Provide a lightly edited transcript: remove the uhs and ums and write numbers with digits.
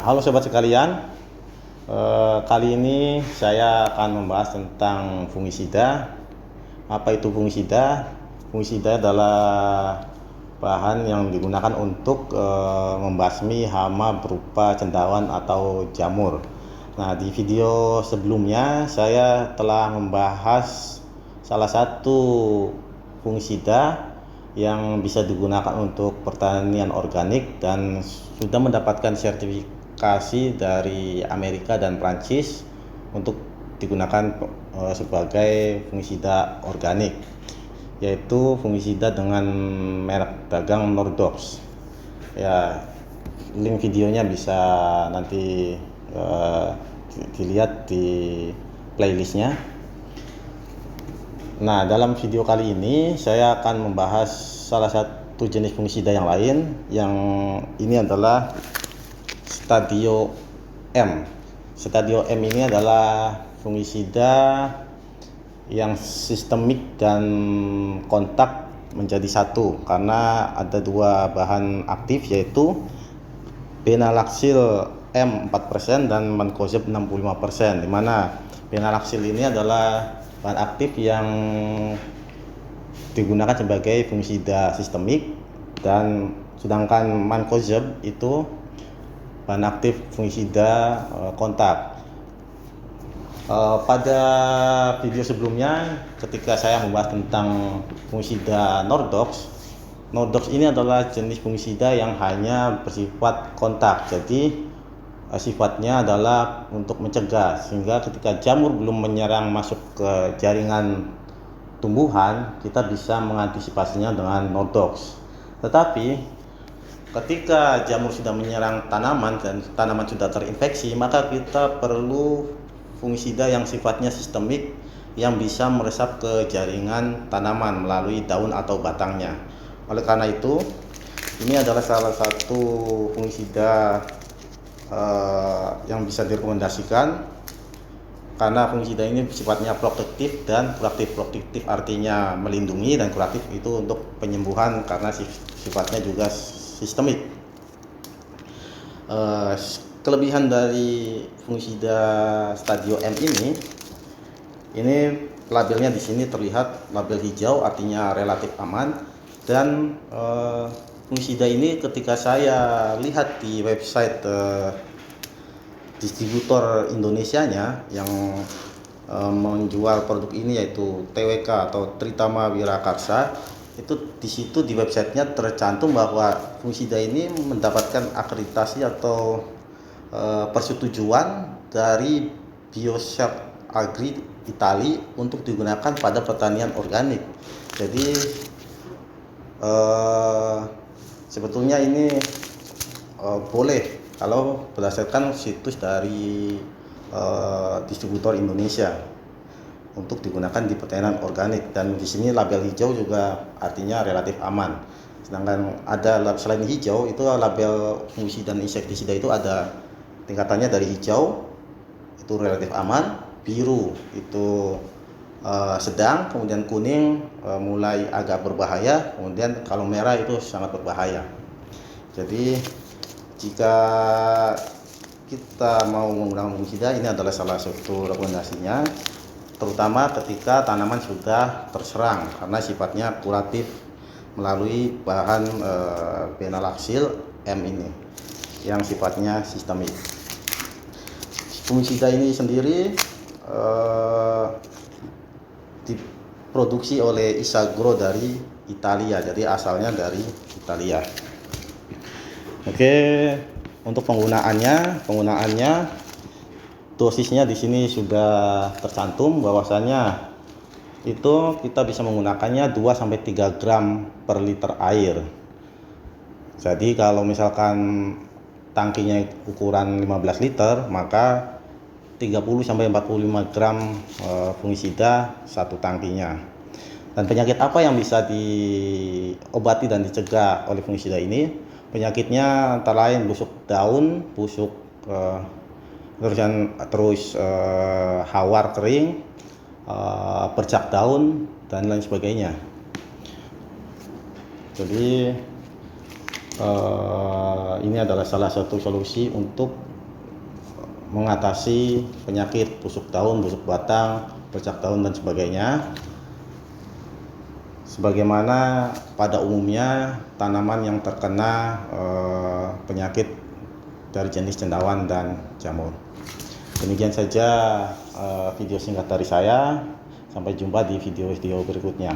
Halo sobat sekalian, kali ini saya akan membahas tentang fungisida. Apa itu fungisida? Fungisida adalah bahan yang digunakan untuk membasmi hama berupa cendawan atau jamur. Nah, di video sebelumnya saya telah membahas salah satu fungisida yang bisa digunakan untuk pertanian organik dan sudah mendapatkan sertifikasi dari Amerika dan Prancis untuk digunakan sebagai fungisida organik, yaitu fungisida dengan merek dagang Nordox. Ya, link videonya bisa nanti dilihat di playlistnya. Nah, dalam video kali ini saya akan membahas salah satu jenis fungisida yang lain, yang ini adalah Stadio M. Stadio M ini adalah fungisida yang sistemik dan kontak menjadi satu karena ada dua bahan aktif, yaitu Benalaxil M 4% dan Mancozeb 65%, di mana Benalaxil ini adalah bahan aktif yang digunakan sebagai fungisida sistemik, dan sedangkan Mancozeb itu bahan aktif fungisida kontak. Pada video sebelumnya ketika saya membahas tentang fungisida Nordox ini adalah jenis fungisida yang hanya bersifat kontak, jadi sifatnya adalah untuk mencegah, sehingga ketika jamur belum menyerang masuk ke jaringan tumbuhan, kita bisa mengantisipasinya dengan Nordox. Tetapi ketika jamur sudah menyerang tanaman dan tanaman sudah terinfeksi, maka kita perlu fungisida yang sifatnya sistemik yang bisa meresap ke jaringan tanaman melalui daun atau batangnya. Oleh karena itu, ini adalah salah satu fungisida yang bisa direkomendasikan, karena fungisida ini sifatnya protektif dan kuratif. Protektif artinya melindungi, dan kuratif itu untuk penyembuhan karena sifatnya juga sistemik. Kelebihan dari fungisida Stadio M ini labelnya di sini terlihat label hijau, artinya relatif aman. Dan fungisida ini ketika saya lihat di website distributor Indonesianya yang menjual produk ini, yaitu TWK atau Tritama Wirakarsa, itu di situ di websitenya tercantum bahwa fungisida ini mendapatkan akreditasi atau persetujuan dari Bioshop Agri Italia untuk digunakan pada pertanian organik. Jadi sebetulnya ini boleh kalau berdasarkan situs dari distributor Indonesia untuk digunakan di pertanian organik. Dan di sini label hijau juga artinya relatif aman. Sedangkan ada selain hijau itu label fungisida dan insektisida itu ada tingkatannya, dari hijau itu relatif aman, biru itu sedang, kemudian kuning mulai agak berbahaya, kemudian kalau merah itu sangat berbahaya. Jadi jika kita mau menggunakan fungisida, ini adalah salah satu rekomendasinya, terutama ketika tanaman sudah terserang, karena sifatnya kuratif melalui bahan Benalaxil M ini yang sifatnya sistemik. Fungisida ini sendiri diproduksi oleh Isagro dari Italia, jadi asalnya dari Italia. Oke, untuk penggunaannya dosisnya di sini sudah tercantum bahwasannya itu kita bisa menggunakannya 2-3 gram per liter air. Jadi kalau misalkan tangkinya ukuran 15 liter, maka 30-45 gram fungisida satu tangkinya. Dan penyakit apa yang bisa diobati dan dicegah oleh fungisida ini? Penyakitnya antara lain busuk daun, busuk hawar kering, bercak daun, dan lain sebagainya. Jadi ini adalah salah satu solusi untuk mengatasi penyakit busuk daun, busuk batang, bercak daun dan sebagainya. Sebagaimana pada umumnya tanaman yang terkena penyakit dari jenis cendawan dan jamur. Demikian saja video singkat dari saya. Sampai jumpa di video-video berikutnya.